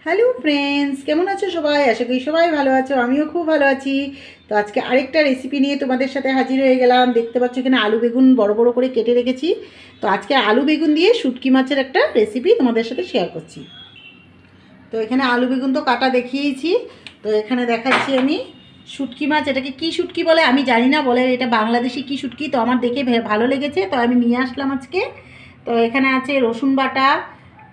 Hello friends, কেমন আছো সবাই? আশা করি সবাই ভালো আছো, আমিও খুব ভালো আছি। তো আজকে আরেকটা রেসিপি নিয়ে তোমাদের সাথে হাজির হয়ে গেলাম। দেখতে পাচ্ছ এখানে আলু বেগুন বড় বড় করে কেটে রেখেছি। তো আজকে আলু বেগুন দিয়ে শুটকি মাছের একটা রেসিপি তোমাদের সাথে শেয়ার করছি। তো এখানে আলু বেগুন তো কাটা দেখিয়েছি। তো এখানে দেখাচ্ছি আমি শুটকি মাছ। এটাকে কি শুটকি বলে আমি জানি না, বলে এটা বাংলাদেশি কি শুটকি। তো আমার দেখে ভালো লেগেছে, তো আমি নিয়ে আসলাম আজকে। তো এখানে আছে রসুন বাটা,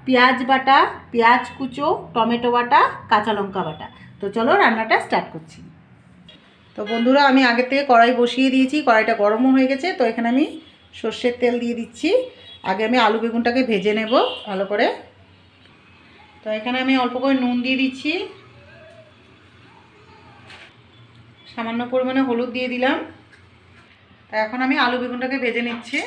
পেঁয়াজ বাটা, পেঁয়াজ কুচো, টমেটো বাটা, কাঁচা লঙ্কা বাটা। তো চলো রান্নাটা স্টার্ট করছি। তো বন্ধুরা, আমি আগে থেকে কড়াই বসিয়ে দিয়েছি, কড়াইটা গরমও হয়ে গেছে। তো এখানে আমি সর্ষের তেল দিয়ে দিচ্ছি। আগে আমি আলু বেগুনটাকে ভেজে নেব ভালো করে। তো এখানে আমি অল্প করে নুন দিয়ে দিচ্ছি, সামান্য পরিমাণে হলুদ দিয়ে দিলাম। তা এখন আমি আলু বেগুনটাকে ভেজে নিচ্ছি।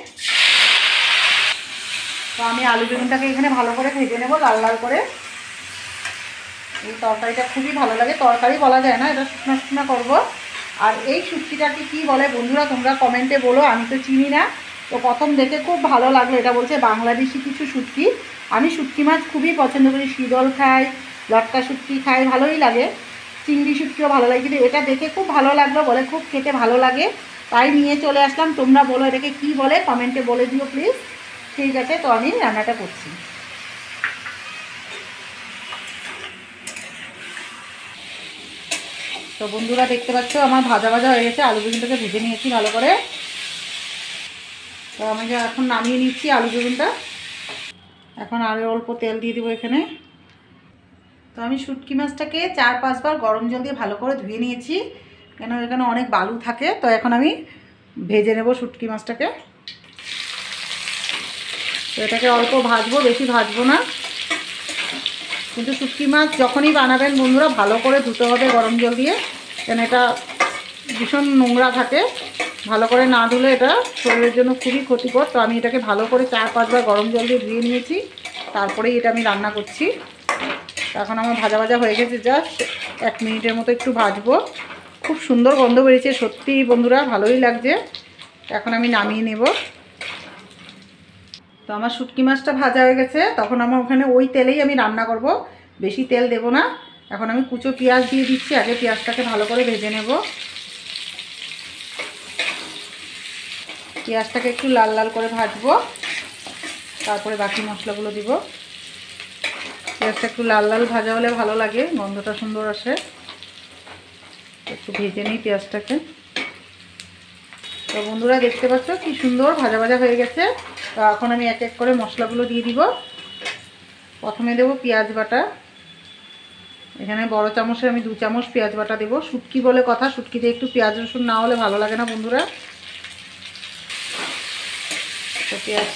তো আমি আলু বেগুনটাকে এখানে ভালো করে ভেজে নেব লাল লাল করে। এই তরকারিটা খুবই ভালো লাগে, তরকারি বলা যায় না, এটা শুকনো শুকনো করবো। আর এই শুটকিটাকে কি বলে বন্ধুরা তোমরা কমেন্টে বলো, আমি তো চিনি না। তো প্রথম দেখে খুব ভালো লাগলো, এটা বলছে বাংলাদেশি কিছু শুটকি। আমি শুটকি মাছ খুবই পছন্দ করি, শীতল খাই, লটকা শুটকি খাই, ভালোই লাগে। চিংড়ি শুটকিও ভালো লাগে, কিন্তু এটা দেখে খুব ভালো লাগলো, বলে খুব খেতে ভালো লাগে, তাই নিয়ে চলে আসলাম। তোমরা বলো এটাকে কি বলে, কমেন্টে বলে দিও প্লিজ। ঠিক আছে, তো আমি রান্নাটা করছি। তো বন্ধুরা দেখতে পাচ্ছ আমার ভাজা ভাজা হয়ে গেছে, আলু বেগুনটাকে ভেজে নিয়েছি ভালো করে। তো আমি এখন নামিয়ে নিচ্ছি আলু বেগুনটা। এখন আরও অল্প তেল দিয়ে দেবো এখানে। তো আমি শুটকি মাছটাকে 4-5 বার গরম জল দিয়ে ভালো করে ধুয়ে নিয়েছি, কেন এখানে অনেক বালু থাকে। তো এখন আমি ভেজে নেব শুটকি মাছটাকে। তো এটাকে অল্প ভাজবো, বেশি ভাজবো না। কিন্তু শুটকি মাছ যখনই বানাবেন বন্ধুরা ভালো করে ধুতে হবে গরম জল দিয়ে, কেন এটা ভীষণ নোংরা থাকে। ভালো করে না ধুলে এটা শরীরের জন্য খুবই ক্ষতিকর। তো আমি এটাকে ভালো করে 4-5 বার গরম জল দিয়ে ধুয়ে নিয়েছি, তারপরেই এটা আমি রান্না করছি। এখন আমার ভাজা ভাজা হয়ে গেছে, জাস্ট 1 মিনিটের মতো একটু ভাজবো। খুব সুন্দর গন্ধ বেরিয়েছে সত্যি বন্ধুরা, ভালোই লাগছে। এখন আমি নামিয়ে নেব। তো আমার শুটকি মাছটা ভাজা হয়ে গেছে, তখন আমার ওখানে ওই তেলেই আমি রান্না করব, বেশি তেল দেব না। এখন আমি কুচো পেঁয়াজ দিয়ে দিচ্ছি, আগে পেঁয়াজটাকে ভালো করে ভেজে নেব। পেঁয়াজটাকে একটু লাল লাল করে ভাজবো, তারপরে বাকি মশলাগুলো দিব। পেঁয়াজটা একটু লাল লাল ভাজা হলে ভালো লাগে, গন্ধটা সুন্দর আসে। একটু ভেজে নিই পেঁয়াজটাকে। তো বন্ধুরা দেখতে পাচ্ছ কি সুন্দর ভাজা ভাজা হয়ে গেছে। তো এখন আমি এক এক করে মশলাগুলো দিয়ে দিব। প্রথমে দেবো পেঁয়াজ বাটা। এখানে বড় চামচে আমি 2 চামচ পেঁয়াজ বাটা দেবো। শুটকি বলে কথা, শুটকিতে একটু পেঁয়াজ রসুন না হলে ভালো লাগে না বন্ধুরা। তো পেঁয়াজ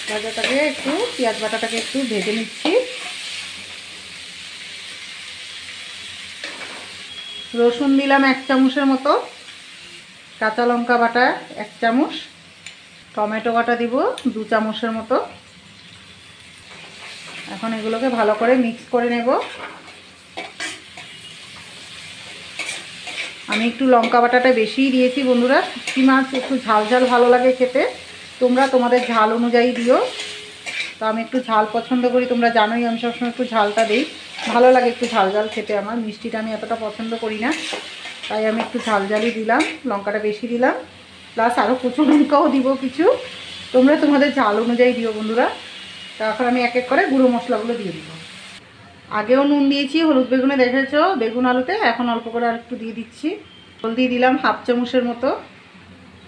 বাটাটাকে একটু ভেজে নিচ্ছি। রসুন দিলাম 1 চামচের মতো, কাঁচা লঙ্কা বাটা 1 চামচ, টমেটো বাটা দিব 2 চামচের মতো। এখন এগুলোকে ভালো করে মিক্স করে নেব। আমি একটু লঙ্কা বাটাটা বেশিই দিয়েছি বন্ধুরা, শুটকি মাছ একটু ঝাল ঝাল ভালো লাগে খেতে, তোমরা তোমাদের ঝাল অনুযায়ী দিও। তো আমি একটু ঝাল পছন্দ করি, তোমরা জানোই আমি সবসময় একটু ঝালটা দিই, ভালো লাগে একটু ঝাল ঝাল খেতে। আমার মিষ্টিটা আমি এতটা পছন্দ করি না, তাই আমি একটু ঝাল ঝালই দিলাম, লঙ্কাটা বেশি দিলাম। প্লাস আরও কুচো লঙ্কাও দিব কিছু, তোমরা তোমাদের ঝাল অনুযায়ী দিও বন্ধুরা। তারপর আমি এক এক করে গুঁড়ো মশলাগুলো দিয়ে দিব। আগেও নুন দিয়েছি হলুদ বেগুনে, দেখেছো বেগুন আলুতে, এখন অল্প করে আর একটু দিয়ে দিচ্ছি। হলদি দিলাম 1/2 চামচের মতো,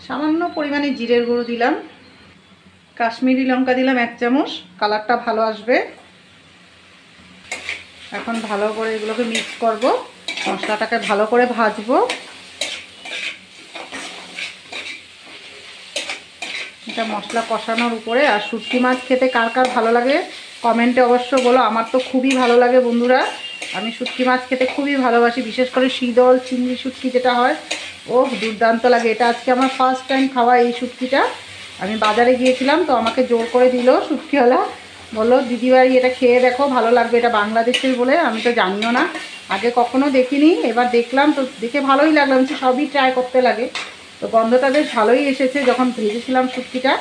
সামান্য পরিমাণে জিরের গুঁড়ো দিলাম, কাশ্মীরি লঙ্কা দিলাম 1 চামচ, কালারটা ভালো আসবে। এখন ভালো করে এগুলোকে মিক্স করব, মশলাটাকে ভালো করে ভাজবো। এটা মশলা কষানোর উপরে। আর শুটকি মাছ খেতে কার কার ভালো লাগে কমেন্টে অবশ্য বলো, আমার তো খুবই ভালো লাগে বন্ধুরা। আমি শুটকি মাছ খেতে খুবই ভালোবাসি, বিশেষ করে শীতল চিংড়ি শুটকি যেটা হয়, ও দুর্দান্ত লাগে। এটা আজকে আমার ফার্স্ট টাইম খাওয়া এই শুটকিটা। আমি বাজারে গিয়েছিলাম, তো আমাকে জোর করে দিল শুটকিওয়ালা, বললো দিদিভাই এটা খেয়ে দেখো ভালো লাগবে, এটা বাংলাদেশের বলে। আমি তো জানিও না, আগে কখনো দেখিনি, এবার দেখলাম, তো দেখে ভালোই লাগলো। আমি সবই ট্রাই করতে লাগে। তো গন্ধটা বেশ ভালোই এসেছে যখন ভেজেছিলাম শুটকিটা,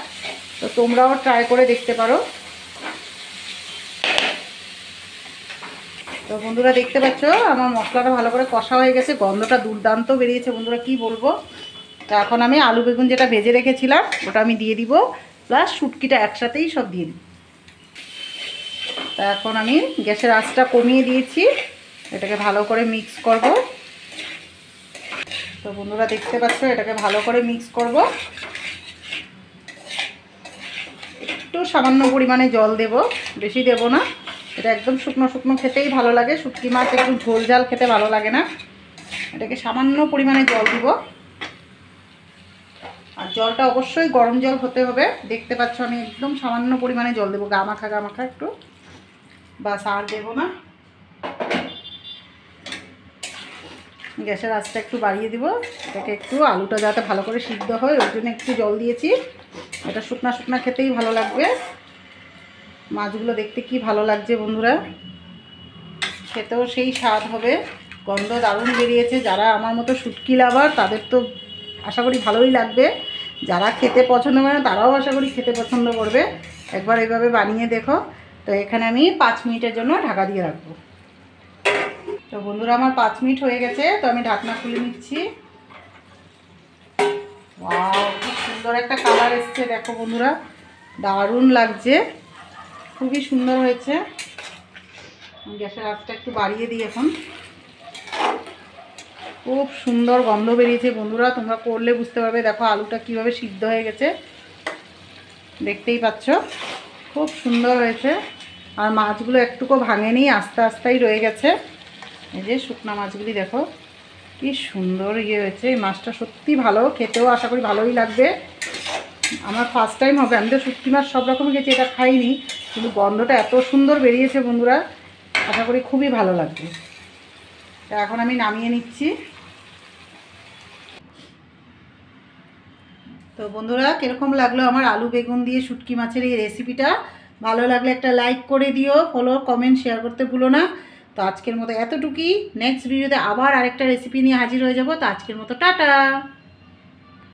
তো তোমরাও ট্রাই করে দেখতে পারো। তো বন্ধুরা দেখতে পাচ্ছ আমার মশলাটা ভালো করে কষা হয়ে গেছে, গন্ধটা দুর্দান্ত বেরিয়েছে বন্ধুরা, কি বলবো। তো এখন আমি আলু বেগুন যেটা ভেজে রেখেছিলাম ওটা আমি দিয়ে দিব, প্লাস শুটকিটা একসাথেই সব দিয়ে দিই। তা এখন আমি গ্যাসের আঁচটা কমিয়ে দিয়েছি, এটাকে ভালো করে মিক্স করব। তো বন্ধুরা দেখতে পাচ্ছ এটাকে ভালো করে মিক্স করব। একটু সামান্য পরিমাণে জল দেব, বেশি দেব না। এটা একদম শুকনো শুকনো খেতেই ভালো লাগে, শুটকি মাছ একটু ঝোল ঝাল খেতে ভালো লাগে না। এটাকে সামান্য পরিমাণে জল দিব, আর জলটা অবশ্যই গরম জল হতে হবে। দেখতে পাচ্ছ আমি একদম সামান্য পরিমাণে জল দেবো, গামাখা গামাখা একটু, বাস আর দেবো না। গ্যাসের আঁচটা একটু বাড়িয়ে দিব, এটাকে একটু আলুটা যাতে ভালো করে সিদ্ধ হয় ওই জন্য একটু জল দিয়েছি। এটা শুকনা শুকনা খেতেই ভালো লাগবে। মাছগুলো দেখতে কি ভালো লাগছে বন্ধুরা, খেতেও সেই স্বাদ হবে। গন্ধ দারুণ বেরিয়েছে। যারা আমার মতো শুটকি লাভার তাদের তো আশা করি ভালোই লাগবে, যারা খেতে পছন্দ করে না তারাও আশা করি খেতে পছন্দ করবে। একবার এইভাবে বানিয়ে দেখো। তো এখানে আমি 5 মিনিটের জন্য ঢাকা দিয়ে রাখবো। তো বন্ধুরা আমার 5 মিনিট হয়ে গেছে, তো আমি ঢাকনা খুলে নিচ্ছি। ওয়াও, খুব সুন্দর একটা কালার এসছে, দেখো বন্ধুরা, দারুণ লাগছে, খুবই সুন্দর হয়েছে। গ্যাসের আঁচটা একটু বাড়িয়ে দিই এখন। খুব সুন্দর গন্ধ বেরিয়েছে বন্ধুরা, তোমরা করলে বুঝতে পারবে। দেখো আলুটা কিভাবে সিদ্ধ হয়ে গেছে, দেখতেই পাচ্ছ, খুব সুন্দর হয়েছে। আর মাছগুলো একটুকু ভাঙেনি, আস্তে আস্তেই রয়ে গেছে। এই যে শুকনা মাছগুলি দেখো কি সুন্দর হয়েছে। এই মাছটা সত্যি ভালো, খেতেও আশা করি ভালোই লাগবে। আমার ফার্স্ট টাইম হবে, আমি তো শুটকি মাছ সব রকম খেয়েছি, এটা খাইনি, কিন্তু গন্ধটা এত সুন্দর বেরিয়েছে বন্ধুরা, আশা করি খুবই ভালো লাগবে। তা এখন আমি নামিয়ে নিচ্ছি। তো বন্ধুরা কীরকম লাগলো আমার আলু বেগুন দিয়ে শুটকি মাছের এই রেসিপিটা? ভালো লাগলে একটা লাইক করে দিও, ফলো কমেন্ট শেয়ার করতে ভুলো না। তো আজকের মতো এতটুকুই, নেক্সট ভিডিওতে আবার আরেকটা রেসিপি নিয়ে হাজির হয়ে যাব। তো আজকের মতো টাটা।